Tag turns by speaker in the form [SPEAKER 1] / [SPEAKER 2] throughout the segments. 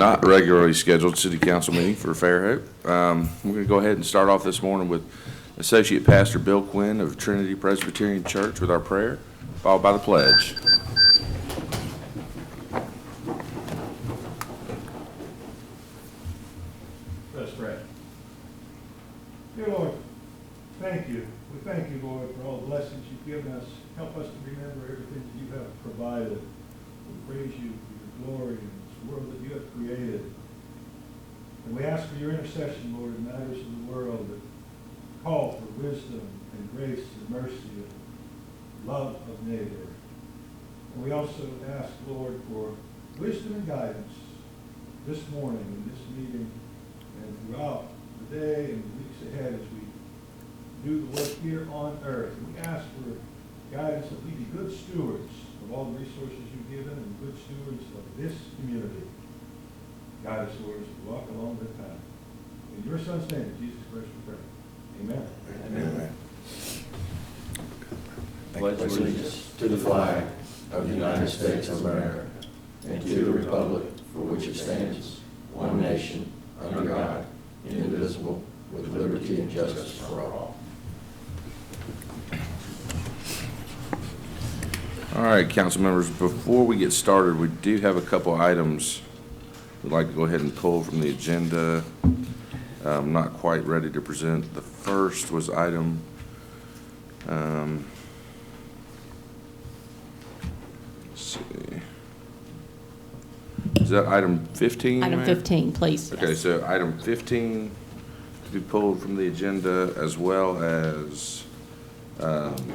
[SPEAKER 1] not regularly scheduled city council meeting for Fairhope. We're going to go ahead and start off this morning with Associate Pastor Bill Quinn of Trinity Presbyterian Church with our prayer, followed by the pledge.
[SPEAKER 2] Let's pray. Dear Lord, thank you. We thank you, Lord, for all the blessings you've given us. Help us to remember everything that you have provided. We praise you for your glory and this world that you have created. And we ask for your intercession, Lord, in matters of the world that call for wisdom and grace and mercy and love of neighbor. And we also ask, Lord, for wisdom and guidance this morning in this meeting and throughout the day and the weeks ahead as we do the work here on earth. And we ask for guidance that we be good stewards of all the resources you've given and good stewards of this community. Guide us, Lord, as we walk along that path. In your Son's name, Jesus Christ, we pray. Amen.
[SPEAKER 3] Amen. Pledge allegiance to the flag of the United States of America and to the republic for which it stands, one nation, under God, indivisible, with liberty and justice for all.
[SPEAKER 1] All right, council members, before we get started, we do have a couple items we'd like to go ahead and pull from the agenda. I'm not quite ready to present. The first was item let's see. Is that item 15?
[SPEAKER 4] Item
[SPEAKER 1] ma'am?
[SPEAKER 4] 15, please.
[SPEAKER 1] Okay,
[SPEAKER 4] yes.
[SPEAKER 1] so item 15 to be pulled from the agenda, as well as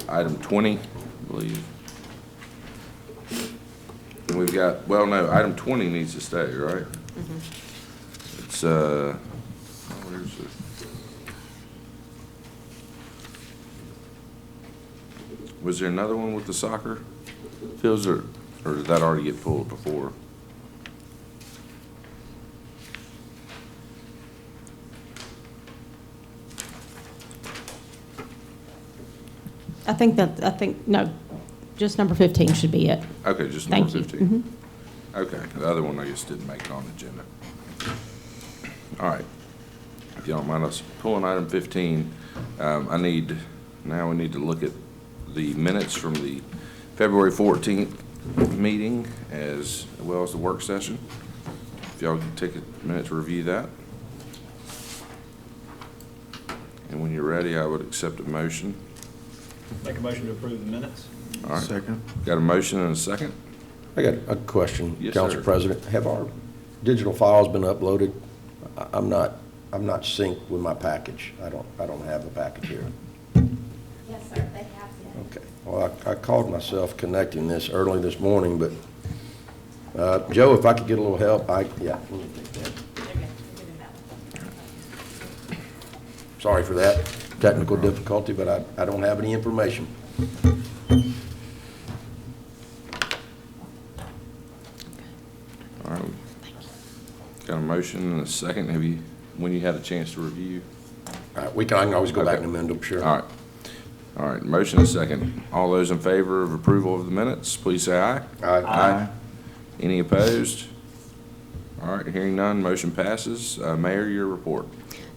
[SPEAKER 1] item 20, I believe. And we've got, well, no, item 20 needs to stay, right?
[SPEAKER 4] Mm-hmm.
[SPEAKER 1] It's, where's it? Was there another one with the soccer fields, or did that already get pulled before?
[SPEAKER 4] No, just number 15 should be it.
[SPEAKER 1] Okay, just number
[SPEAKER 4] Thank
[SPEAKER 1] 15.
[SPEAKER 4] you. Mm-hmm.
[SPEAKER 1] Okay, the other one I guess didn't make it on the agenda. All right, if you don't mind us pulling item 15, we need to look at the minutes from the February 14th meeting as well as the work session. If y'all can take a minute to review that. And when you're ready, I would accept a motion.
[SPEAKER 5] Make a motion to approve the minutes.
[SPEAKER 1] All right.
[SPEAKER 6] Second.
[SPEAKER 1] Got a motion and a second?
[SPEAKER 6] I got a question,
[SPEAKER 1] Yes,
[SPEAKER 6] Council
[SPEAKER 1] sir.
[SPEAKER 6] President. Have our digital files been uploaded? I'm not synced with my package. I don't have the package here.
[SPEAKER 7] Yes, sir, they have been.
[SPEAKER 6] Okay. Well, I called myself connecting this early this morning, but Joe, if I could get a little help, yeah.
[SPEAKER 7] They're good. They're good enough.
[SPEAKER 6] Sorry for that technical difficulty, but I don't have any information.
[SPEAKER 1] All right. Got a motion and a second. When you had a chance to review?
[SPEAKER 6] All right, I can always go back
[SPEAKER 1] Okay.
[SPEAKER 6] and amend them, sure.
[SPEAKER 1] All right. All right, motion and second. All those in favor of approval of the minutes, please say aye.
[SPEAKER 6] Aye.
[SPEAKER 1] Any opposed? All right, hearing none, motion passes. Mayor, your report.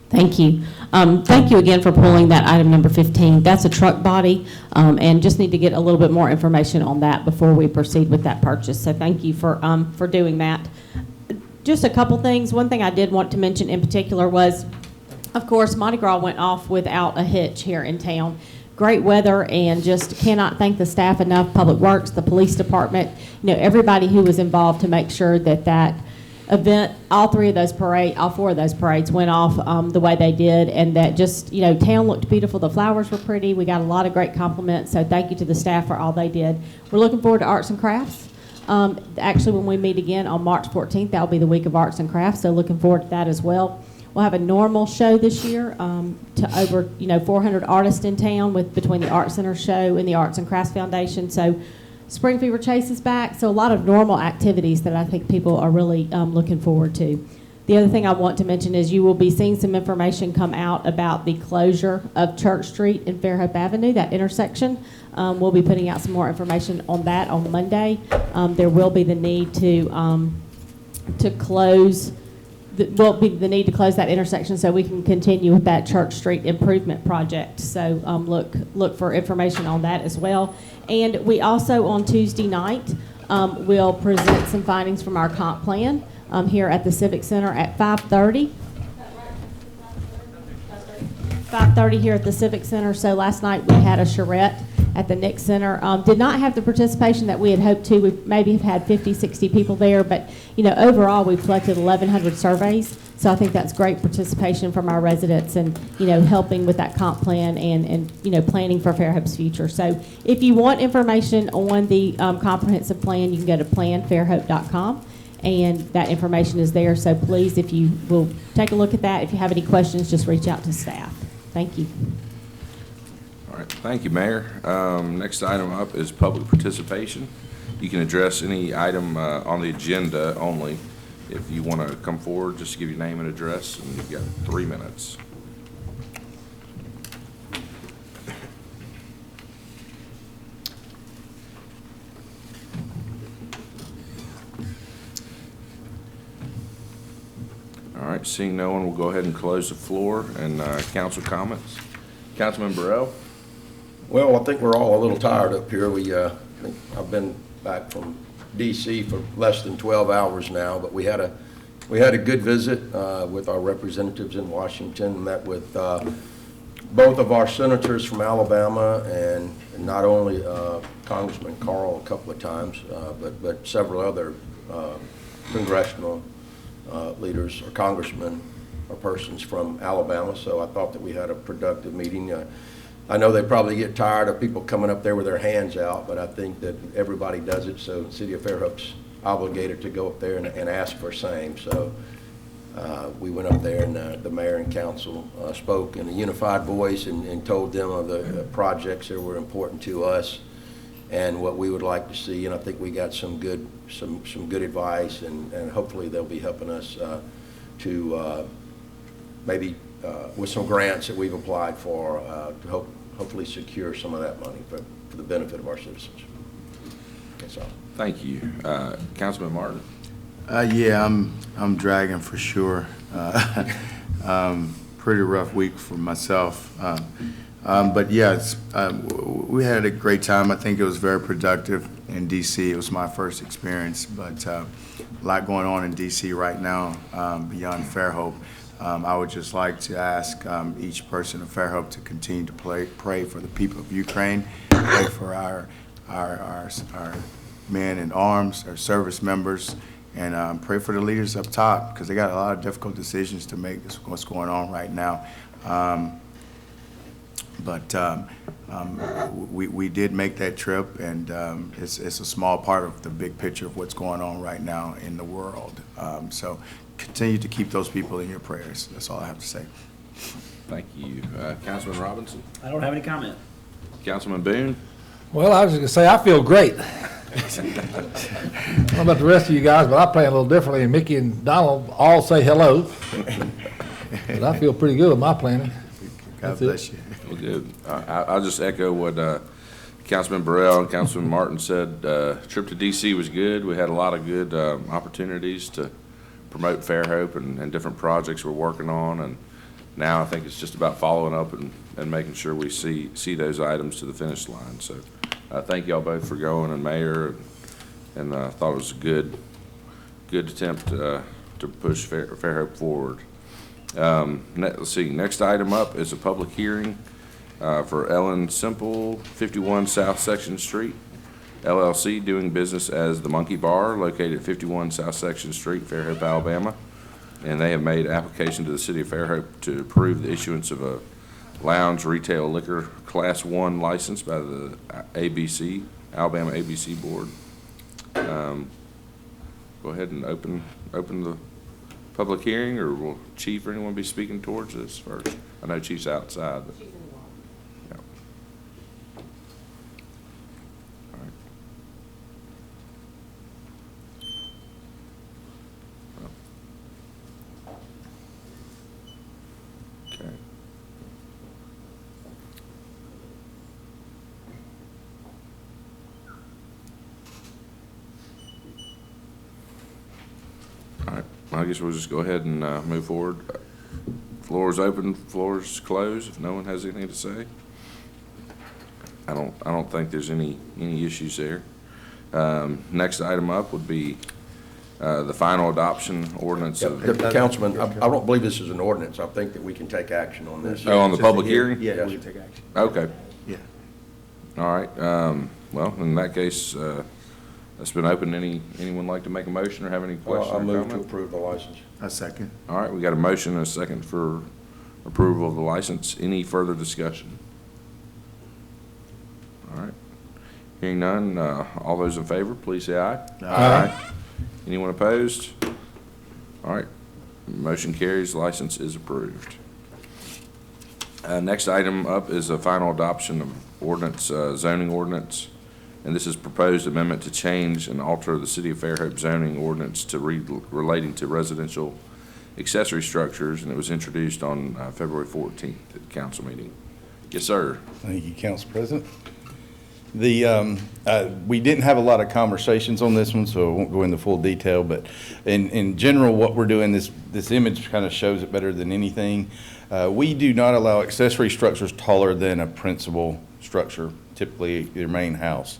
[SPEAKER 4] Thank you. Thank you again for pulling that item number 15. That's a truck body, and just need to get a little bit more information on that before we proceed with that purchase. So thank you for doing that. Just a couple things. One thing I did want to mention in particular was, of course, Mardi Gras went off without a hitch here in town. Great weather, and just cannot thank the staff enough, Public Works, the police department, everybody who was involved to make sure that event, all four of those parades went off the way they did, and that just, town looked beautiful. The flowers were pretty. We got a lot of great compliments, so thank you to the staff for all they did. We're looking forward to Arts and Crafts. Actually, when we meet again on March 14th, that'll be the week of Arts and Crafts, so looking forward to that as well. We'll have a normal show this year to over 400 artists in town between the Art Center show and the Arts and Crafts Foundation. So Spring Fever Chase is back, so a lot of normal activities that I think people are really looking forward to. The other thing I want to mention is you will be seeing some information come out about the closure of Church Street and Fairhope Avenue, that intersection. We'll be putting out some more information on that on Monday. There will be the need to to close, the need to close that intersection so we can continue with that Church Street improvement project. So look for information on that as well. And we also, on Tuesday night, will present some findings from our comp plan here at the Civic Center at 5:30. 5:30 here at the Civic Center. So last night we had a charrette at the Nick Center. Did not have the participation that we had hoped to. We maybe have had 50, 60 people there, but overall we've collected 1,100 surveys. So I think that's great participation from our residents and, helping with that comp plan and planning for Fairhope's future. So if you want information on the comprehensive plan, you can go to planfairhope.com. And that information is there. So please, if you will take a look at that, if you have any questions, just reach out to staff. Thank you.
[SPEAKER 1] All right, thank you, Mayor. Next item up is public participation. You can address any item on the agenda only. If you want to come forward, just give your name and address, and you've got 3 minutes. All right, seeing no one, we'll go ahead and close the floor and council comments. Councilman Burrell?
[SPEAKER 6] Well, I think we're all a little tired up here. I've been back from DC for less than 12 hours now, but we had a good visit with our representatives in Washington. Met with both of our senators from Alabama, and not only Congressman Carl a couple of times, but several other congressional leaders or congressmen or persons from Alabama. So I thought that we had a productive meeting. I know they probably get tired of people coming up there with their hands out, but I think that everybody does it, so the City of Fairhope's obligated to go up there and ask for same. So we went up there, and the mayor and council spoke in a unified voice and told them of the projects that were important to us and what we would like to see. And I think we got some good advice, and hopefully they'll be helping us to maybe with some grants that we've applied for to hopefully secure some of that money for the benefit of our citizens. That's all.
[SPEAKER 1] Thank you. Councilman Martin?
[SPEAKER 8] Yeah, I'm dragging for sure. Pretty rough week for myself. But yes, we had a great time. I think it was very productive in DC. It was my first experience, but a lot going on in DC right now beyond Fairhope. I would just like to ask each person of Fairhope to continue to pray for the people of Ukraine, pray for our men in arms, our service members, and pray for the leaders up top, because they got a lot of difficult decisions to make. This is what's going on right now. We did make that trip, and it's a small part of the big picture of what's going on right now in the world. So continue to keep those people in your prayers. That's all I have to say.
[SPEAKER 1] Thank you. Councilman Robinson?
[SPEAKER 5] I don't have any comment.
[SPEAKER 1] Councilman Boone?
[SPEAKER 9] Well, I was just going to say, I feel great. I don't know about the rest of you guys, but I play a little differently, and Mickey and Donald all say hello. But I feel pretty good with my planning.
[SPEAKER 8] God bless you.
[SPEAKER 1] Well, good. I'll just echo what Councilman Burrell and Councilman Martin said. Trip to D.C. was good. We had a lot of good opportunities to promote Fairhope and different projects we're working on. And now I think it's just about following up and making sure we see those items to the finish line. So thank y'all both for going, and Mayor, and I thought it was a good attempt to push Fairhope forward. Let's see, next item up is a public hearing for Ellen Simple, 51 South Section Street, LLC, doing business as the Monkey Bar, located at 51 South Section Street, Fairhope, Alabama. And they have made application to the City of Fairhope to approve the issuance of a lounge retail liquor Class 1 license by the ABC, Alabama ABC Board. Go ahead and open the public hearing, or will Chief or anyone be speaking towards this first? I know Chief's outside, but. Yeah. All right. Okay. I guess we'll just go ahead and move forward. Floor is open, floor is closed, if no one has anything to say. I don't think there's any issues there. Next item up would be the final adoption ordinance of.
[SPEAKER 6] Councilman, I don't believe this is an ordinance. I think that we can take action on this.
[SPEAKER 1] Oh, on the public hearing?
[SPEAKER 8] Yeah, we can take action.
[SPEAKER 1] Okay,
[SPEAKER 8] Yeah.
[SPEAKER 1] all right. Well, in that case, it's been open. Anyone like to make a motion or have any questions
[SPEAKER 6] I
[SPEAKER 1] or
[SPEAKER 6] move to
[SPEAKER 1] comment?
[SPEAKER 6] approve the license.
[SPEAKER 8] A second.
[SPEAKER 1] All right, we got a motion and a second for approval of the license. Any further discussion? All right. Hearing none, all those in favor, please say aye.
[SPEAKER 9] Aye.
[SPEAKER 1] Anyone opposed? All right, motion carries, license is approved. Next item up is a final adoption of ordinance, zoning ordinance. And this is proposed amendment to change and alter the City of Fairhope zoning ordinance to relating to residential accessory structures, and it was introduced on February 14th at the council meeting. Yes, sir.
[SPEAKER 10] Thank you, Council President. We didn't have a lot of conversations on this one, so I won't go into full detail, but in general, what we're doing, this image kind of shows it better than anything. We do not allow accessory structures taller than a principal structure, typically your main house,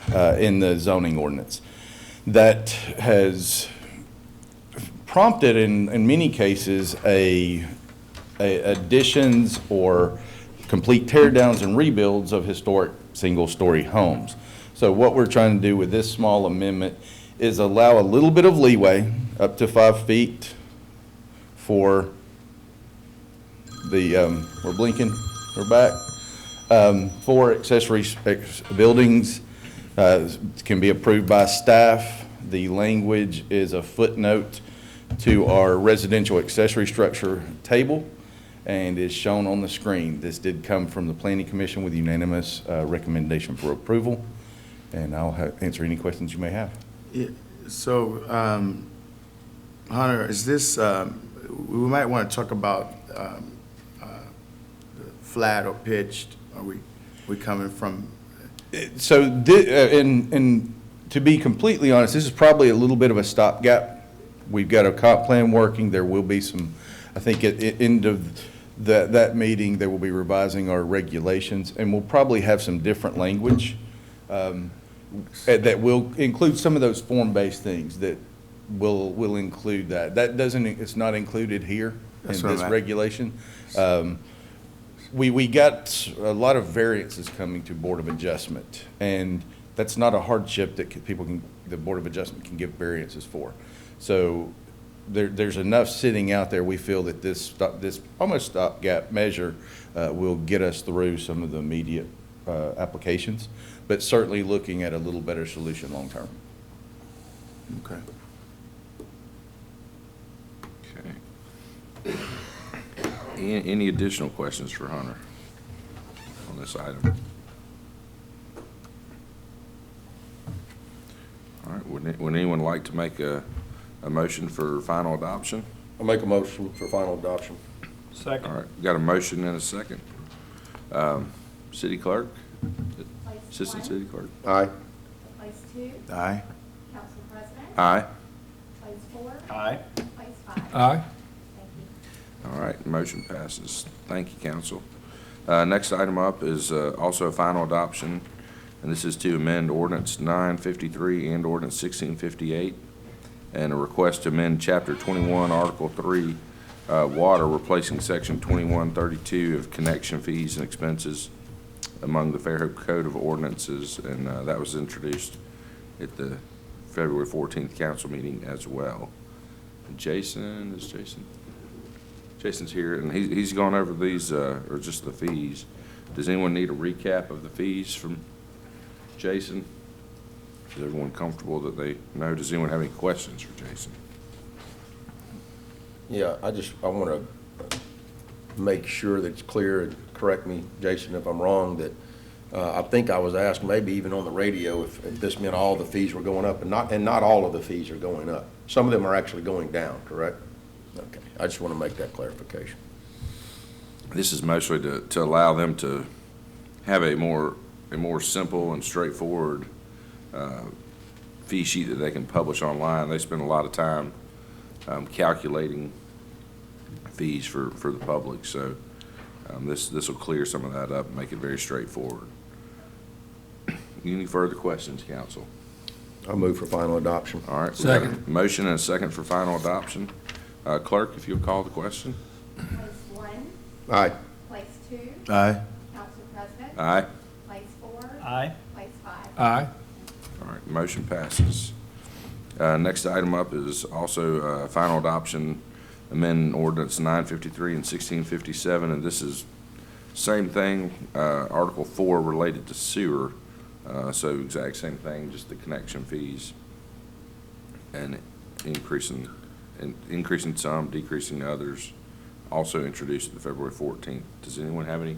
[SPEAKER 10] in the zoning ordinance. That has prompted, in many cases, additions or complete tear downs and rebuilds of historic single-story homes. So what we're trying to do with this small amendment is allow a little bit of leeway, up to 5 feet, for the, we're blinking, we're back, for accessory buildings. Can be approved by staff. The language is a footnote to our residential accessory structure table and is shown on the screen. This did come from the Planning Commission with unanimous recommendation for approval, and I'll answer any questions you may have.
[SPEAKER 8] Yeah, so, Hunter, is this, we might want to talk about flat or pitched. Are we coming from?
[SPEAKER 10] So, and to be completely honest, this is probably a little bit of a stopgap. We've got a comp plan working. There will be some, I think at the end of that meeting, they will be revising our regulations, and we'll probably have some different language that will include some of those form-based things that will include that. That doesn't, it's not included here in
[SPEAKER 8] That's what
[SPEAKER 10] this
[SPEAKER 8] I'm at.
[SPEAKER 10] regulation. We got a lot of variances coming to Board of Adjustment, and that's not a hardship that the Board of Adjustment can give variances for. So there's enough sitting out there, we feel that this almost stopgap measure will get us through some of the immediate applications, but certainly looking at a little better solution long-term.
[SPEAKER 8] Okay.
[SPEAKER 1] Okay. Any additional questions for Hunter on this item? All right, would anyone like to make a motion for final adoption?
[SPEAKER 6] I'll make a motion for final adoption.
[SPEAKER 5] Second.
[SPEAKER 1] All right, we got a motion and a second. City Clerk,
[SPEAKER 7] Place
[SPEAKER 1] Assistant
[SPEAKER 7] 1,
[SPEAKER 1] City Clerk.
[SPEAKER 6] Aye.
[SPEAKER 7] Place 2,
[SPEAKER 8] Aye.
[SPEAKER 7] Council President.
[SPEAKER 1] Aye.
[SPEAKER 7] Place 4,
[SPEAKER 5] Aye.
[SPEAKER 7] Place 5.
[SPEAKER 9] Aye.
[SPEAKER 7] Thank you.
[SPEAKER 1] All right, motion passes. Thank you, council. Next item up is also a final adoption, and this is to amend Ordinance 953 and Ordinance 1658, and a request to amend Chapter 21, Article 3, Water, replacing Section 2132 of connection fees and expenses among the Fairhope Code of Ordinances, and that was introduced at the February 14th council meeting as well. Jason's here, and he's gone over these, or just the fees. Does anyone need a recap of the fees from Jason? Is everyone comfortable that they know? Does anyone have any questions for Jason?
[SPEAKER 6] Yeah, I want to make sure that it's clear, and correct me, Jason, if I'm wrong, that I think I was asked, maybe even on the radio, if this meant all the fees were going up, and not all of the fees are going up. Some of them are actually going down, correct? Okay, I just want to make that clarification.
[SPEAKER 1] This is mostly to allow them to have a more simple and straightforward fee sheet that they can publish online. They spend a lot of time calculating fees for the public. So this will clear some of that up and make it very straightforward. Any further questions, council?
[SPEAKER 6] I'll move for final adoption.
[SPEAKER 1] All right. We got a
[SPEAKER 9] Second.
[SPEAKER 1] motion and a second for final adoption. Clerk, if you'll call the question.
[SPEAKER 7] Place 1,
[SPEAKER 6] Aye.
[SPEAKER 7] place 2,
[SPEAKER 8] Aye.
[SPEAKER 7] Council President.
[SPEAKER 1] Aye.
[SPEAKER 7] Place 4.
[SPEAKER 5] Aye.
[SPEAKER 7] Place 5.
[SPEAKER 9] Aye.
[SPEAKER 1] All right, motion passes. Next item up is also final adoption, amend ordinance 953 and 1657, and this is same thing, Article 4 related to sewer, so exact same thing, just the connection fees and increasing some, decreasing others, also introduced the February 14th. Does anyone have any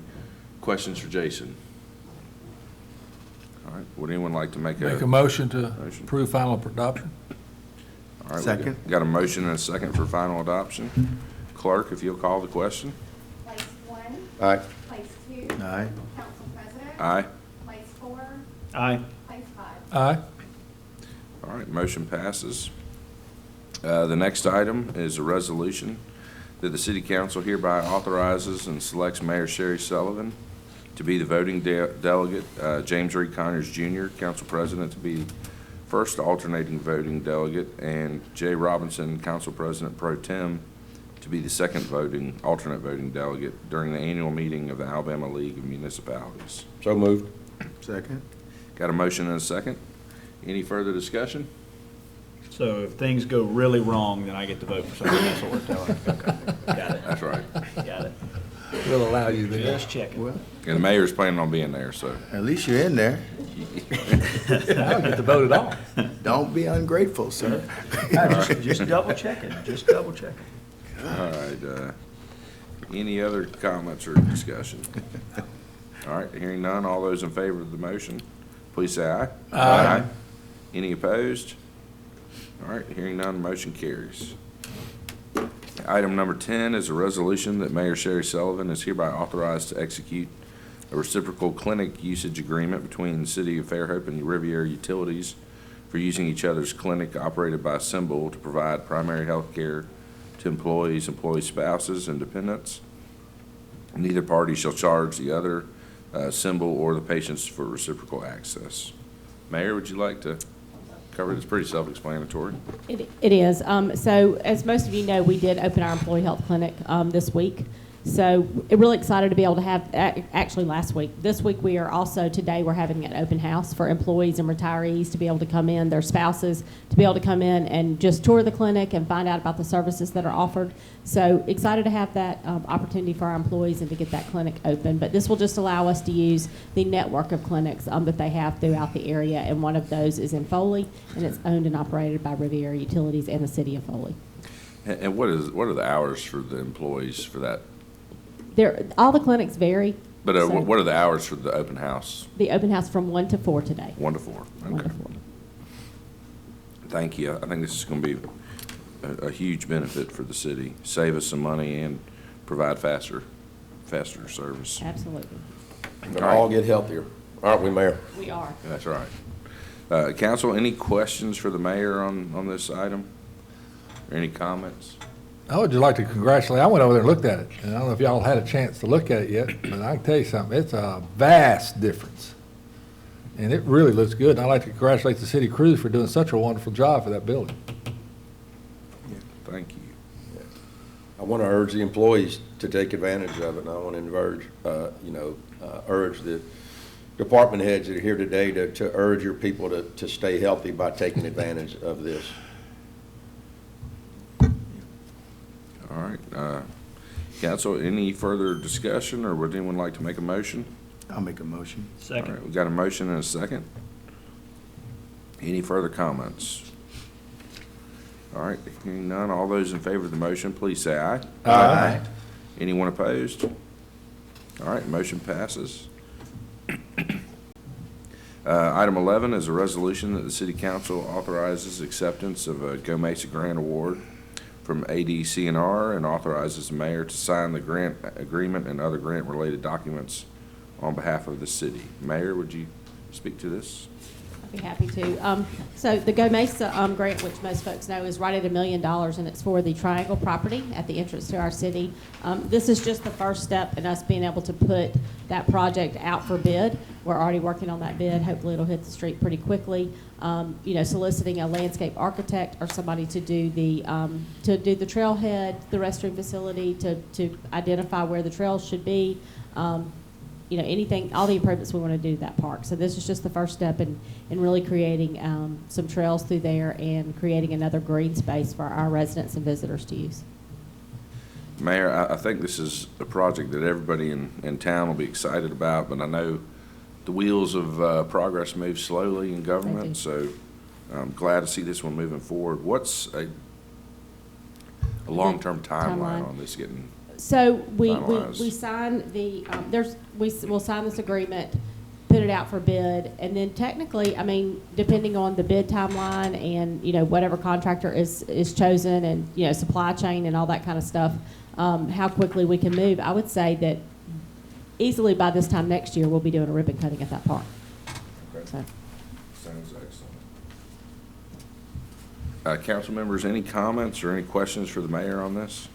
[SPEAKER 1] questions for Jason? All right, would anyone like to make
[SPEAKER 9] Make a motion to
[SPEAKER 1] Motion.
[SPEAKER 9] approve final adoption.
[SPEAKER 1] All right, we
[SPEAKER 8] Second.
[SPEAKER 1] got a motion and a second for final adoption. Clerk, if you'll call the question.
[SPEAKER 7] Place 1,
[SPEAKER 6] Aye.
[SPEAKER 7] place 2.
[SPEAKER 8] Aye.
[SPEAKER 7] Council President.
[SPEAKER 1] Aye.
[SPEAKER 7] Place 4,
[SPEAKER 5] Aye.
[SPEAKER 7] place 5.
[SPEAKER 9] Aye.
[SPEAKER 1] All right, motion passes. The next item is a resolution that the city council hereby authorizes and selects Mayor Sherry Sullivan to be the voting delegate, James Reed Connors Jr., council president, to be first alternating voting delegate, and Jay Robinson, council president pro tem, to be the second alternate voting delegate during the annual meeting of the Alabama League of Municipalities.
[SPEAKER 6] So moved.
[SPEAKER 8] Second.
[SPEAKER 1] Got a motion and a second. Any further discussion?
[SPEAKER 5] So if things go really wrong, then I get to vote for something else that worked out. Okay, got it.
[SPEAKER 1] That's right.
[SPEAKER 5] Got it.
[SPEAKER 9] We'll allow you there.
[SPEAKER 5] Just checking.
[SPEAKER 1] And the mayor's planning on being there, so.
[SPEAKER 8] At least you're in there.
[SPEAKER 9] I don't get to vote at all.
[SPEAKER 8] Don't be ungrateful, sir.
[SPEAKER 5] Just double checking, just double checking.
[SPEAKER 1] All right, any other comments or discussion? All right, hearing none, all those in favor of the motion, please say aye.
[SPEAKER 9] Aye.
[SPEAKER 1] Any opposed? All right, hearing none, motion carries. Item number 10 is a resolution that Mayor Sherry Sullivan is hereby authorized to execute a reciprocal clinic usage agreement between the City of Fairhope and Riviera Utilities for using each other's clinic operated by Symbol to provide primary health care to employees, employee spouses, and dependents. Neither party shall charge the other, Symbol or the patients for reciprocal access. Mayor, would you like to cover it? It's pretty self-explanatory.
[SPEAKER 4] It is. So as most of you know, we did open our employee health clinic this week. So we're really excited to be able to have, actually last week. This week we are also, today we're having an open house for employees and retirees to be able to come in, their spouses, to be able to come in and just tour the clinic and find out about the services that are offered. So excited to have that opportunity for our employees and to get that clinic open. But this will just allow us to use the network of clinics that they have throughout the area. And one of those is in Foley, and it's owned and operated by Riviera Utilities and the City of Foley.
[SPEAKER 1] And what are the hours for the employees for that?
[SPEAKER 4] All the clinics vary.
[SPEAKER 1] But
[SPEAKER 4] So
[SPEAKER 1] what are the hours for the open house?
[SPEAKER 4] the open house from 1 to 4 today.
[SPEAKER 1] 1 to 4.
[SPEAKER 4] 1 to
[SPEAKER 1] Okay.
[SPEAKER 4] 4.
[SPEAKER 1] Thank you. I think this is going to be a huge benefit for the city. Save us some money and provide faster service.
[SPEAKER 4] Absolutely.
[SPEAKER 6] We'll all get healthier, aren't we, Mayor?
[SPEAKER 4] We are.
[SPEAKER 1] That's right. Council, any questions for the mayor on this item? Or any comments?
[SPEAKER 9] I would just like to congratulate, I went over there and looked at it, and I don't know if y'all had a chance to look at it yet, but I can tell you something, it's a vast difference. And it really looks good, and I'd like to congratulate the city crews for doing such a wonderful job for that building.
[SPEAKER 1] Thank you.
[SPEAKER 6] I want to urge the employees to take advantage of it, and I want to urge the department heads that are here today to urge your people to stay healthy by taking advantage of this.
[SPEAKER 1] All right. Council, any further discussion, or would anyone like to make a motion?
[SPEAKER 8] I'll make a motion.
[SPEAKER 1] All
[SPEAKER 5] Second.
[SPEAKER 1] right, we've got a motion and a second. Any further comments? All right, hearing none, all those in favor of the motion, please say aye.
[SPEAKER 8] Aye.
[SPEAKER 1] Anyone opposed? All right, motion passes. Item 11 is a resolution that the city council authorizes acceptance of a Go Mesa Grant Award from ADCNR and authorizes the mayor to sign the grant agreement and other grant-related documents on behalf of the city. Mayor, would you speak to this?
[SPEAKER 4] I'd be happy to. So the Go Mesa grant, which most folks know, is right at $1 million, and it's for the Triangle property at the entrance to our city. This is just the first step in us being able to put that project out for bid. We're already working on that bid. Hopefully, it'll hit the street pretty quickly. Soliciting a landscape architect or somebody to do the trailhead, the restroom facility, to identify where the trails should be. Anything, all the improvements we want to do to that park. So this is just the first step in really creating some trails through there and creating another green space for our residents and visitors to use.
[SPEAKER 1] Mayor, I think this is a project that everybody in town will be excited about, but I know the wheels of progress move slowly in government, so I'm glad to see this one moving forward. What's a long-term timeline on this getting?
[SPEAKER 4] So we
[SPEAKER 1] finalized?
[SPEAKER 4] sign the, we'll sign this agreement, put it out for bid, and then technically, I mean, depending on the bid timeline and, whatever contractor is chosen and, supply chain and all that kind of stuff, how quickly we can move, I would say that easily by this time next year, we'll be doing a ribbon cutting at that park.
[SPEAKER 1] Okay.
[SPEAKER 4] So.
[SPEAKER 1] Sounds excellent. Council members, any comments or any questions for the mayor on this?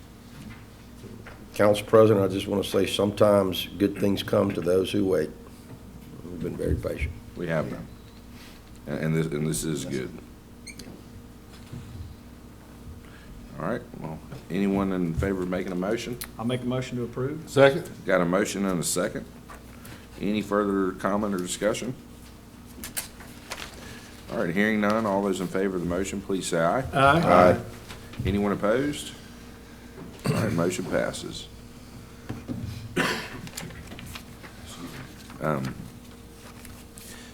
[SPEAKER 6] Council President, I just want to say sometimes good things come to those who wait. We've been very patient.
[SPEAKER 1] We have none. And this is good. All right, well, anyone in favor of making a motion?
[SPEAKER 5] I'll make a motion to approve.
[SPEAKER 9] Second?
[SPEAKER 1] Got a motion and a second. Any further comment or discussion? All right, hearing none, all those in favor of the motion, please say aye.
[SPEAKER 9] Aye.
[SPEAKER 1] Anyone opposed? All right, motion passes.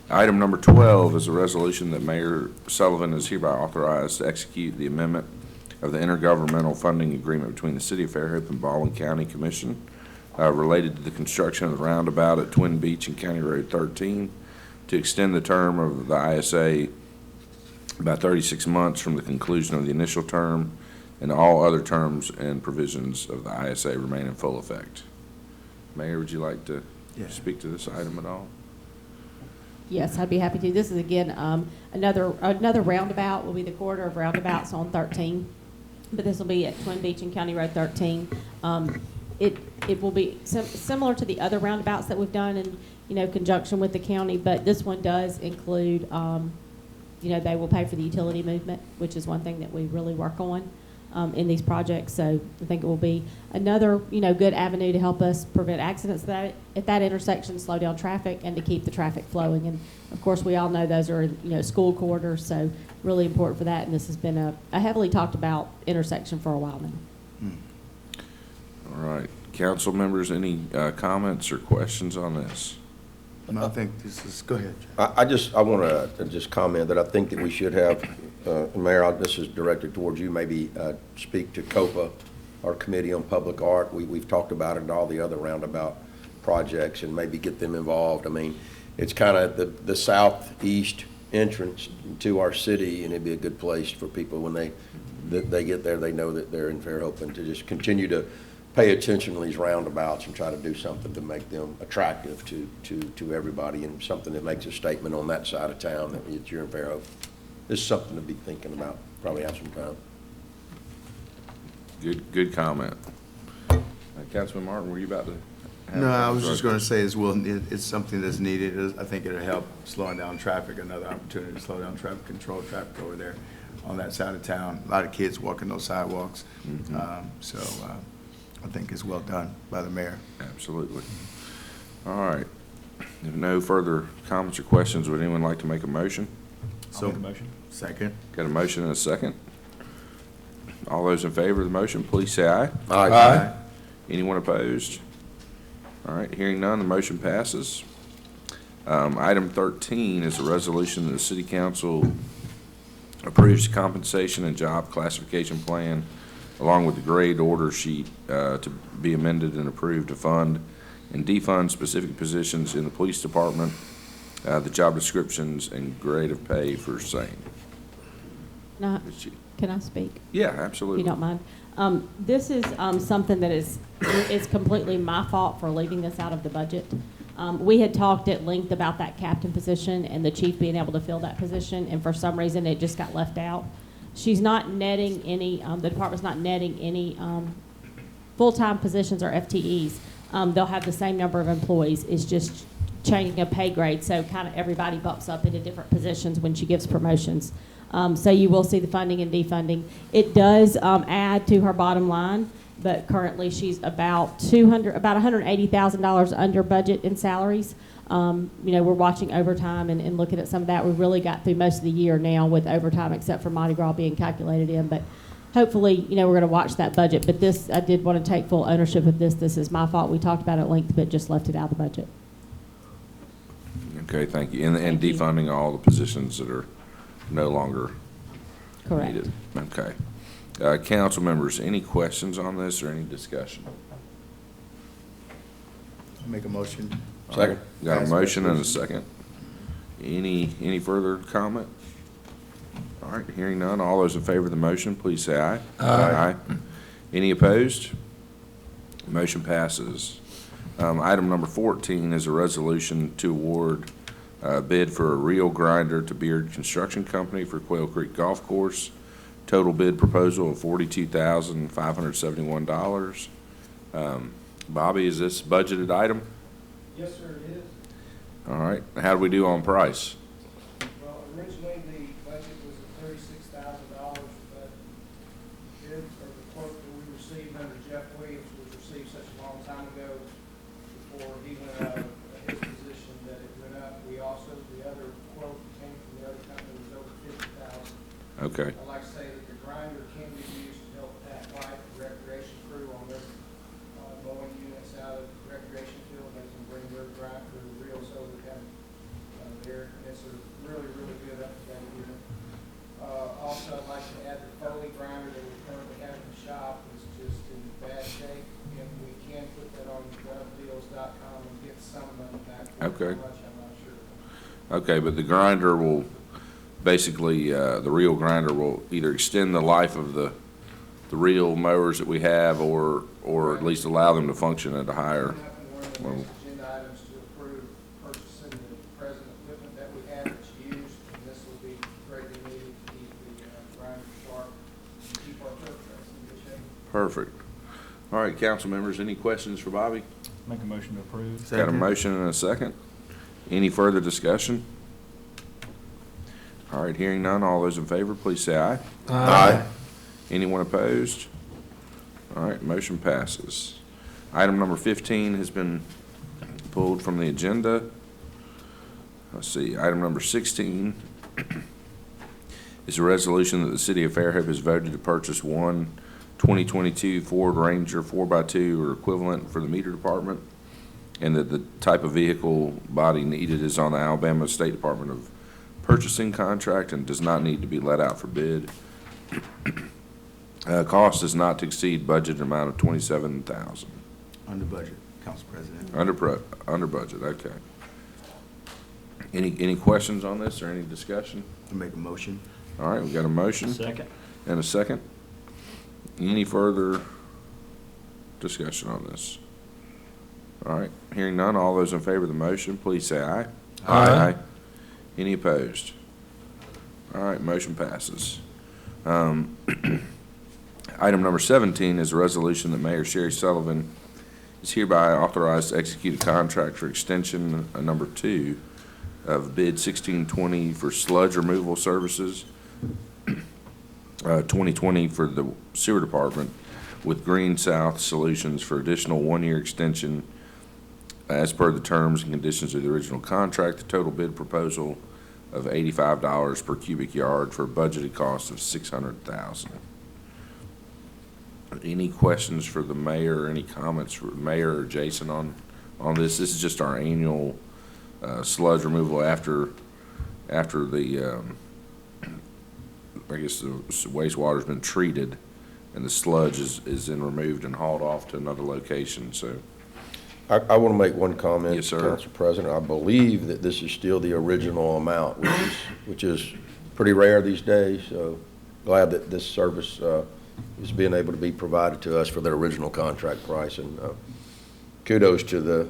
[SPEAKER 1] Item number 12 is a resolution that Mayor Sullivan is hereby authorized to execute the amendment of the intergovernmental funding agreement between the City of Fairhope and Baldwin County Commission related to the construction of the roundabout at Twin Beach and County Road 13 to extend the term of the ISA by 36 months from the conclusion of the initial term, and all other terms and provisions of the ISA remain in full effect. Mayor, would you like to speak to this item at all?
[SPEAKER 4] Yes, I'd be happy to. This is, again, another roundabout. Will be the corridor of roundabouts on 13, but this will be at Twin Beach and County Road 13. It will be similar to the other roundabouts that we've done in conjunction with the county, but this one does include, they will pay for the utility movement, which is one thing that we really work on in these projects. So I think it will be another, good avenue to help us prevent accidents at that intersection, slow down traffic, and to keep the traffic flowing. And of course, we all know those are, school corridors, so really important for that. And this has been a heavily talked about intersection for a while now.
[SPEAKER 1] All right, council members, any comments or questions on this?
[SPEAKER 8] No, I think this is, go ahead.
[SPEAKER 6] I want to just comment that I think that we should have, Mayor, this is directed towards you, maybe speak to COPA, our Committee on Public Art. We've talked about it and all the other roundabout projects, and maybe get them involved. I mean, it's kind of the southeast entrance to our city, and it'd be a good place for people when they get there, they know that they're in Fairhope, and to just continue to pay attention to these roundabouts and try to do something to make them attractive to everybody, and something that makes a statement on that side of town that you're in Fairhope. This is something to be thinking about. Probably have some time.
[SPEAKER 1] Good comment. Councilman Martin, were you about to?
[SPEAKER 8] No, I was just going to say as well, it's something that's needed. I think it'll help slowing down traffic, another opportunity to slow down traffic, control traffic over there on that side of town. A lot of kids walking those sidewalks. So I think it's well done by the mayor.
[SPEAKER 1] Absolutely. All right. If no further comments or questions, would anyone like to make a motion?
[SPEAKER 5] I'll make a motion.
[SPEAKER 8] Second.
[SPEAKER 1] Got a motion and a second. All those in favor of the motion, please say aye.
[SPEAKER 9] Aye.
[SPEAKER 1] Anyone opposed? All right, hearing none, the motion passes. Item 13 is a resolution that the City Council approves the compensation and job classification plan along with the grade order sheet to be amended and approved to fund and defund specific positions in the police department, the job descriptions and grade of pay for same.
[SPEAKER 4] Can I speak?
[SPEAKER 1] Yeah,
[SPEAKER 4] If
[SPEAKER 1] absolutely.
[SPEAKER 4] you don't mind. This is something that is completely my fault for leaving this out of the budget. We had talked at length about that captain position and the chief being able to fill that position, and for some reason, it just got left out. She's not netting any, the department's not netting any full-time positions or FTEs. They'll have the same number of employees. It's just changing a pay grade, so kind of everybody bumps up into different positions when she gives promotions. So you will see the funding and defunding. It does add to her bottom line, but currently she's about $180,000 under budget in salaries. You know, we're watching overtime and looking at some of that. We really got through most of the year now with overtime, except for Mardi Gras being calculated in. But hopefully, you know, we're going to watch that budget. But this, I did want to take full ownership of this. This is my fault. We talked about it at length, but just left it out of the budget.
[SPEAKER 1] Okay, thank you. And
[SPEAKER 4] Thank you.
[SPEAKER 1] defunding all the positions that are no longer
[SPEAKER 4] Correct.
[SPEAKER 1] needed. Okay. Council members, any questions on this or any discussion?
[SPEAKER 8] Make a motion.
[SPEAKER 6] Second.
[SPEAKER 1] Got a motion and a second. Any further comment? All right, hearing none, all those in favor of the motion, please say aye. Aye. Any opposed? Motion passes. Item number 14 is a resolution to award bid for a reel grinder to Beard Construction Company for Quail Creek Golf Course. Total bid proposal of $42,571. Bobby, is this budgeted item?
[SPEAKER 2] Yes, sir, it is.
[SPEAKER 1] All right, how do we do on price?
[SPEAKER 2] Well, originally, the budget was at $36,000, but bid, or the quote that we received under Jeff Williams was received such a long time ago before he went out of his position that it went up. We also, the other quote came from the other company was over $50,000.
[SPEAKER 1] Okay,
[SPEAKER 2] I'd like to say that the grinder can be used to help Pat White, the recreation crew, on their mowing units out of the recreation field. They can bring their grinder, the reels over them there. And it's a really, really good up-to-date unit. Also, I'd like to add the Foley grinder that we currently have in the shop is just in bad shape. And we can put that on govdeals.com and get some money back.
[SPEAKER 1] Okay.
[SPEAKER 2] How much, I'm not sure.
[SPEAKER 1] okay, but the grinder will, basically, the reel grinder will either extend the life of the reel mowers that we have or at least allow them to function at a higher.
[SPEAKER 2] One of the next agenda items to approve purchasing the present equipment that we have that's used, and this will be greatly needed to keep the grinder sharp, and keep our turf trucks in good shape.
[SPEAKER 1] Perfect. All right, council members, any questions for Bobby?
[SPEAKER 5] Make a motion to approve.
[SPEAKER 1] Got a
[SPEAKER 8] Second.
[SPEAKER 1] motion and a second. Any further discussion? All right, hearing none, all those in favor, please say aye.
[SPEAKER 6] Aye.
[SPEAKER 1] Anyone opposed? All right, motion passes. Item number 15 has been pulled from the agenda. Let's see, item number 16 is a resolution that the city of Fairhope has voted to purchase one 2022 Ford Ranger 4x2 or equivalent for the meter department, and that the type of vehicle body needed is on the Alabama State Department of Purchasing contract and does not need to be let out for bid. Cost is not to exceed budget amount of $27,000.
[SPEAKER 8] Under budget, Council President.
[SPEAKER 1] Under budget, okay. Any questions on this or any discussion?
[SPEAKER 8] I make a motion.
[SPEAKER 1] All right, we got a motion
[SPEAKER 5] Second.
[SPEAKER 1] and a second. Any further discussion on this? All right, hearing none, all those in favor of the motion, please say aye.
[SPEAKER 9] Aye.
[SPEAKER 1] Any opposed? All right, motion passes. Item number 17 is a resolution that Mayor Sherry Sullivan is hereby authorized to execute a contract for extension number 2 of bid 1620 for sludge removal services, 2020 for the sewer department with Green South Solutions for additional 1-year extension as per the terms and conditions of the original contract. The total bid proposal of $85 per cubic yard for a budgeted cost of $600,000. Any questions for the mayor, or any comments for the mayor or Jason on this? This is just our annual sludge removal after the, I guess the wastewater's been treated and the sludge is then removed and hauled off to another location, so.
[SPEAKER 6] I want to make one comment.
[SPEAKER 1] Yes, sir.
[SPEAKER 6] Council President, I believe that this is still the original amount, which is pretty rare these days, so glad that this service is being able to be provided to us for their original contract price, and kudos to the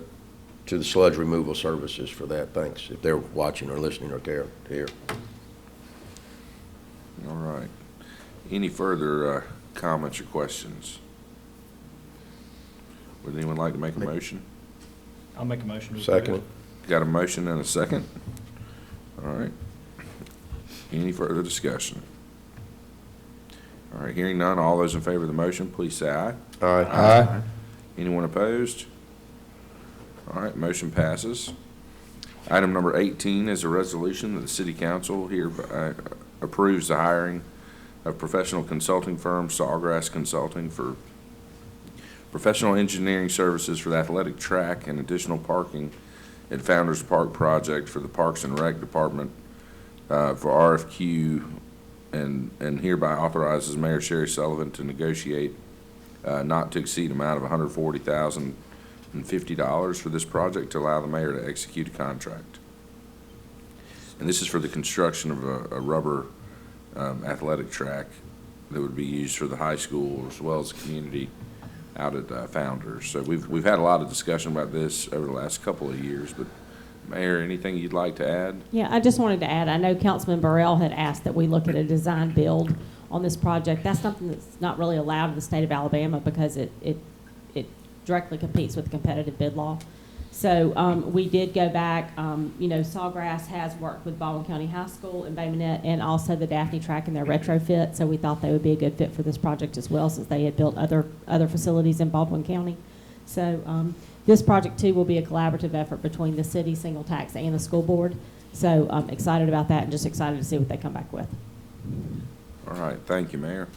[SPEAKER 6] to the sludge removal services for that. Thanks, if they're watching or listening or care to hear.
[SPEAKER 1] All right. Any further comments or questions? Would anyone like to make a motion?
[SPEAKER 5] I'll make a motion. to
[SPEAKER 6] Second.
[SPEAKER 5] approve.
[SPEAKER 1] Got a motion and a second? All right. Any further discussion? All right, hearing none, all those in favor of the motion, please say aye.
[SPEAKER 6] Aye.
[SPEAKER 1] Anyone opposed? All right, motion passes. Item number 18 is a resolution that the city council hereby approves the hiring of professional consulting firm Sawgrass Consulting for professional engineering services for the athletic track and additional parking at Founders Park project for the Parks and Rec Department for RFQ, and hereby authorizes Mayor Sherry Sullivan to negotiate not to exceed amount of $140,050 for this project to allow the mayor to execute a contract. And this is for the construction of a rubber athletic track that would be used for the high school as well as the community out at Founders. So we've had a lot of discussion about this over the last couple of years, but Mayor, anything you'd like to add?
[SPEAKER 4] Yeah, I just wanted to add, I know Councilman Burrell had asked that we look at a design build on this project. That's something that's not really allowed in the state of Alabama because it directly competes with the competitive bid law. So we did go back, Sawgrass has worked with Baldwin County High School and Bay Minette and also the Daphne track in their retrofit, so we thought they would be a good fit for this project as well since they had built other facilities in Baldwin County. So this project too will be a collaborative effort between the city, single tax, and the school board. So I'm excited about that and just excited to see what they come back with.
[SPEAKER 1] All right, thank you, Mayor.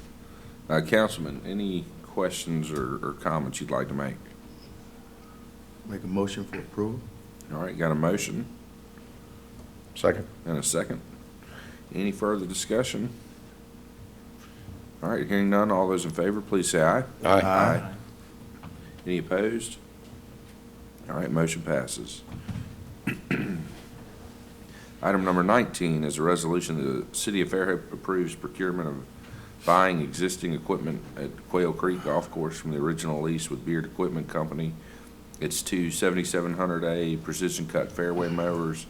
[SPEAKER 1] Councilman, any questions or comments you'd like to make?
[SPEAKER 8] Make a motion for approval?
[SPEAKER 1] All right, got a motion
[SPEAKER 6] Second.
[SPEAKER 1] and a second. Any further discussion? All right, hearing none, all those in favor, please say aye.
[SPEAKER 6] Aye.
[SPEAKER 1] Any opposed? All right, motion passes. Item number 19 is a resolution that the City of Fairhope approves procurement of buying existing equipment at Quail Creek Golf Course from the original lease with Beard Equipment Company. It's two 7700A precision cut fairway mowers,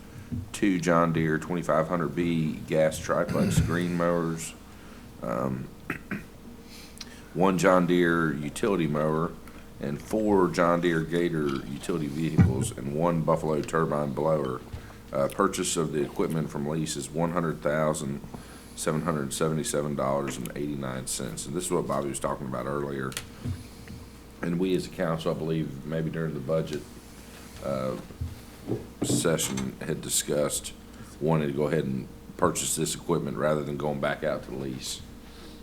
[SPEAKER 1] two John Deere 2500B gas triplex green mowers, one John Deere utility mower, and four John Deere Gator utility vehicles, and one Buffalo turbine blower. Purchase of the equipment from Lease is $100,777.89. And this is what Bobby was talking about earlier. And we as a council, I believe, maybe during the budget session, had discussed wanting to go ahead and purchase this equipment rather than going back out to Lease.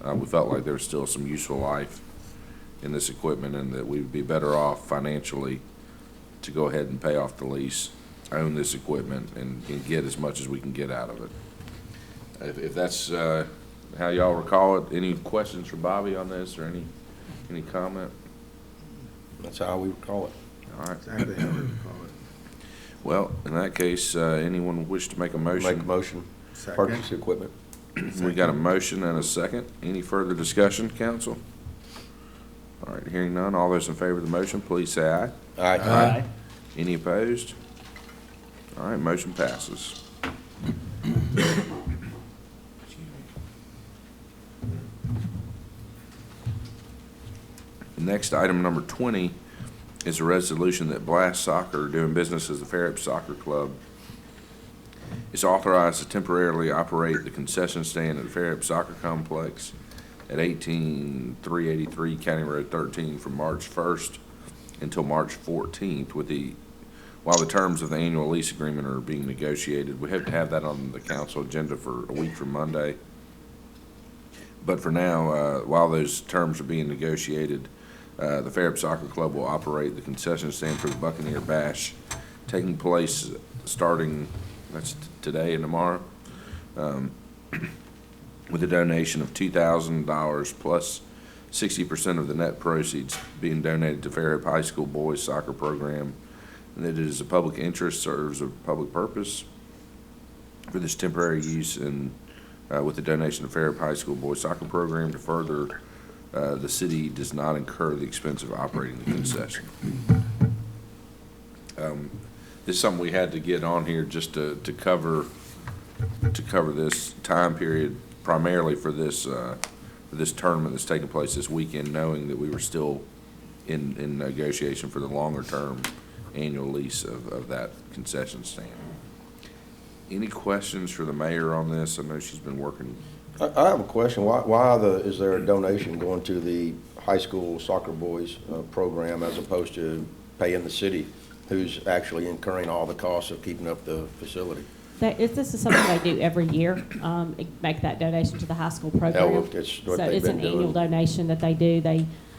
[SPEAKER 1] We felt like there was still some useful life in this equipment and that we would be better off financially to go ahead and pay off the lease, own this equipment, and get as much as we can get out of it. If that's how y'all recall it, any questions for Bobby on this or any comment?
[SPEAKER 6] That's how we would call it.
[SPEAKER 1] All right.
[SPEAKER 8] Exactly how we would call it.
[SPEAKER 1] Well, in that case, anyone wish to make a motion?
[SPEAKER 6] Make a motion,
[SPEAKER 8] Second.
[SPEAKER 6] purchase the equipment.
[SPEAKER 1] We got a motion and a second. Any further discussion, council? All right, hearing none, all those in favor of the motion, please say aye.
[SPEAKER 5] Aye.
[SPEAKER 1] Any opposed? All right, motion passes. Next, item number 20 is a resolution that Blast Soccer, doing business as the Fairhope Soccer Club, is authorized to temporarily operate the concession stand at the Fairhope Soccer Complex at 18383 County Road 13 from March 1st until March 14th while the terms of the annual lease agreement are being negotiated. We hope to have that on the council agenda for a week from Monday. But for now, while those terms are being negotiated, the Fairhope Soccer Club will operate the concession stand for the Buccaneer Bash, taking place starting, that's today and tomorrow, with a donation of $2,000 plus 60% of the net proceeds being donated to Fairhope High School boys soccer program. And that it is a public interest, serves a public purpose for this temporary use and with the donation of Fairhope High School boys soccer program to further the city does not incur the expense of operating the concession. This is something we had to get on here just to cover this time period, primarily for this tournament that's taking place this weekend, knowing that we were still in negotiation for the longer-term annual lease of that concession stand. Any questions for the mayor on this? I know she's been working.
[SPEAKER 6] I have a question. Is there a donation going to the high school soccer boys program as opposed to paying the city, who's actually incurring all the costs of keeping up the facility?
[SPEAKER 4] This is something they do every year, make that donation to the high school program.
[SPEAKER 6] Oh, it's what
[SPEAKER 4] So
[SPEAKER 6] they've
[SPEAKER 4] it's
[SPEAKER 6] been
[SPEAKER 4] an annual
[SPEAKER 6] doing.
[SPEAKER 4] donation that they do.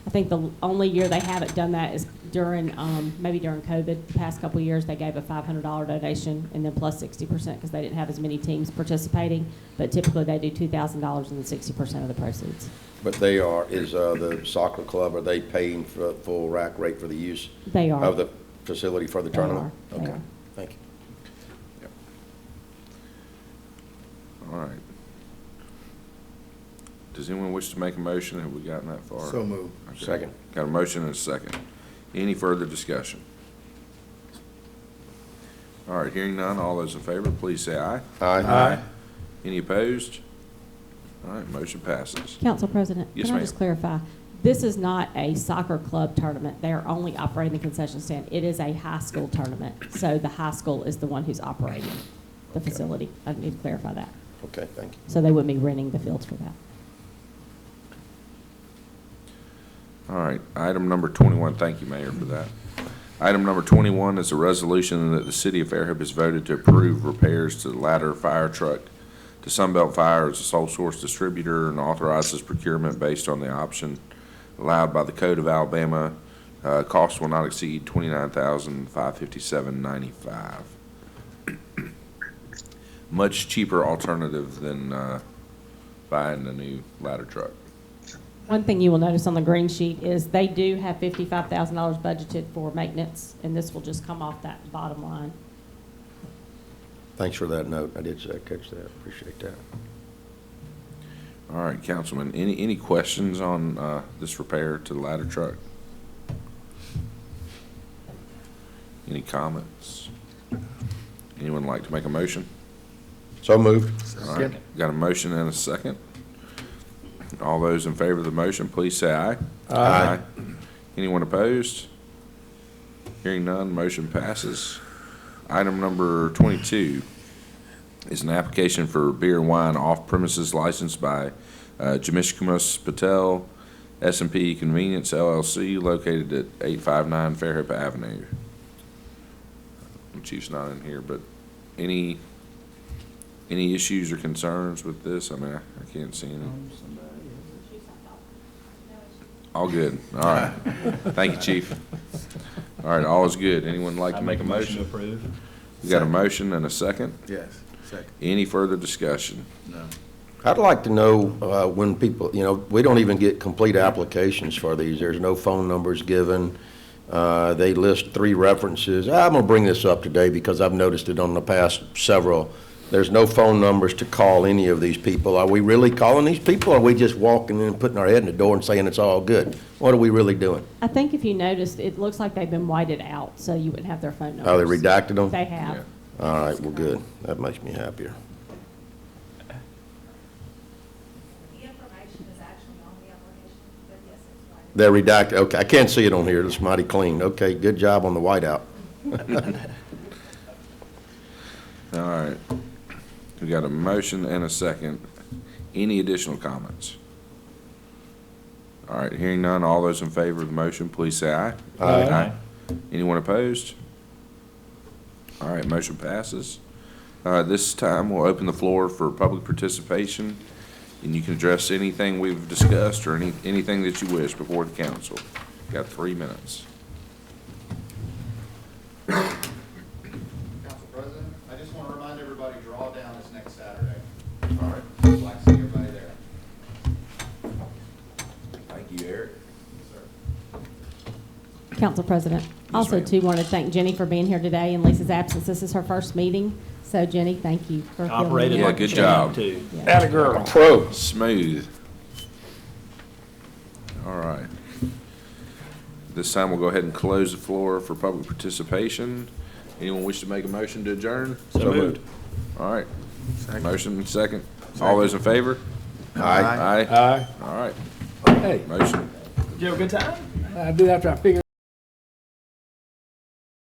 [SPEAKER 4] I think the only year they haven't done that is maybe during COVID. The past couple of years, they gave a $500 donation and then plus 60% because they didn't have as many teams participating. But typically, they do $2,000 and then 60% of the proceeds.
[SPEAKER 6] But is the soccer club, are they paying for full rack rate for the use
[SPEAKER 4] They are.
[SPEAKER 6] of the facility for the
[SPEAKER 4] They
[SPEAKER 6] tournament?
[SPEAKER 4] are. They
[SPEAKER 6] Okay,
[SPEAKER 4] are.
[SPEAKER 6] thank you.
[SPEAKER 1] All right. Does anyone wish to make a motion? Have we gotten that far?
[SPEAKER 8] So moved.
[SPEAKER 1] Okay.
[SPEAKER 6] Second.
[SPEAKER 1] Got a motion and a second. Any further discussion? All right, hearing none, all those in favor, please say aye.
[SPEAKER 6] Aye.
[SPEAKER 1] Any opposed? All right, motion passes.
[SPEAKER 4] Council President,
[SPEAKER 1] Yes,
[SPEAKER 4] can I
[SPEAKER 1] ma'am.
[SPEAKER 4] just clarify? This is not a soccer club tournament. They are only operating the concession stand. It is a high school tournament. So the high school is the one who's operating the facility. I need to clarify that.
[SPEAKER 6] Okay, thank you.
[SPEAKER 4] So they wouldn't be renting the fields for that.
[SPEAKER 1] All right, item number 21, thank you, Mayor, for that. Item number 21 is a resolution that the city of Fairhope has voted to approve repairs to the ladder fire truck to Sunbelt Fire as a sole source distributor and authorizes procurement based on the option allowed by the Code of Alabama. Cost will not exceed $29,557.95. Much cheaper alternative than buying a new ladder truck.
[SPEAKER 4] One thing you will notice on the green sheet is they do have $55,000 budgeted for maintenance, and this will just come off that bottom line.
[SPEAKER 6] Thanks for that note. I did catch that. Appreciate that.
[SPEAKER 1] All right, Councilman, any questions on this repair to the ladder truck? Any comments? Anyone like to make a motion?
[SPEAKER 6] So moved.
[SPEAKER 1] All right, got a motion and a second. All those in favor of the motion, please say aye.
[SPEAKER 6] Aye.
[SPEAKER 1] Anyone opposed? Hearing none, motion passes. Item number 22 is an application for beer and wine off-premises licensed by Jamishkumus Patel, S&P Convenience LLC, located at 859 Fairhope Avenue. The Chief's not in here, but any issues or concerns with this? I mean, I can't see any. All good. All right. Thank you, Chief. All right, all is good. Anyone like to make a motion?
[SPEAKER 5] to approve.
[SPEAKER 1] We got a motion and a second.
[SPEAKER 8] Yes, second.
[SPEAKER 1] Any further discussion?
[SPEAKER 8] No.
[SPEAKER 6] I'd like to know when people, we don't even get complete applications for these. There's no phone numbers given. They list 3 references. I'm going to bring this up today because I've noticed it on the past several. There's no phone numbers to call any of these people. Are we really calling these people, or are we just walking in and putting our head in the door and saying it's all good? What are we really doing?
[SPEAKER 4] I think if you noticed, it looks like they've been whited out, so you wouldn't have their phone numbers.
[SPEAKER 6] Oh, they redacted them?
[SPEAKER 4] They have.
[SPEAKER 6] All right, well, good. That makes me happier.
[SPEAKER 7] The information is actually on the application, but yes, it's right.
[SPEAKER 6] They're redacted. Okay, I can't see it on here. It's mighty clean. Okay, good job on the whiteout.
[SPEAKER 1] All right. We got a motion and a second. Any additional comments? All right, hearing none, all those in favor of the motion, please say aye.
[SPEAKER 6] Aye.
[SPEAKER 1] Anyone opposed? All right, motion passes. This time, we'll open the floor for public participation, and you can address anything we've discussed or anything that you wish before the council. Got 3 minutes.
[SPEAKER 11] Council President, I just want to remind everybody, drawdown is next Saturday.
[SPEAKER 1] All right.
[SPEAKER 11] I'd like to see everybody there.
[SPEAKER 1] Thank you, Eric.
[SPEAKER 11] Yes, sir.
[SPEAKER 4] Council President, also
[SPEAKER 1] ma'am.
[SPEAKER 4] too want to thank Jenny for being here today in Lisa's absence. This is her first meeting, so Jenny, thank you for filling
[SPEAKER 5] Operated
[SPEAKER 4] in.
[SPEAKER 1] Yeah,
[SPEAKER 5] like a
[SPEAKER 1] good
[SPEAKER 5] champ,
[SPEAKER 1] job.
[SPEAKER 5] too.
[SPEAKER 4] Yeah.
[SPEAKER 6] Atta girl. Pro.
[SPEAKER 1] Smooth. All right. This time we'll go ahead and close the floor for public participation. Anyone wish to make a motion to adjourn?
[SPEAKER 5] So moved.
[SPEAKER 1] All right. Motion second. All those in favor?
[SPEAKER 10] Aye.
[SPEAKER 1] Aye.
[SPEAKER 9] Aye.
[SPEAKER 1] All right.
[SPEAKER 9] Hey,
[SPEAKER 1] Motion.
[SPEAKER 5] Did you have a good time?
[SPEAKER 9] I did after I figured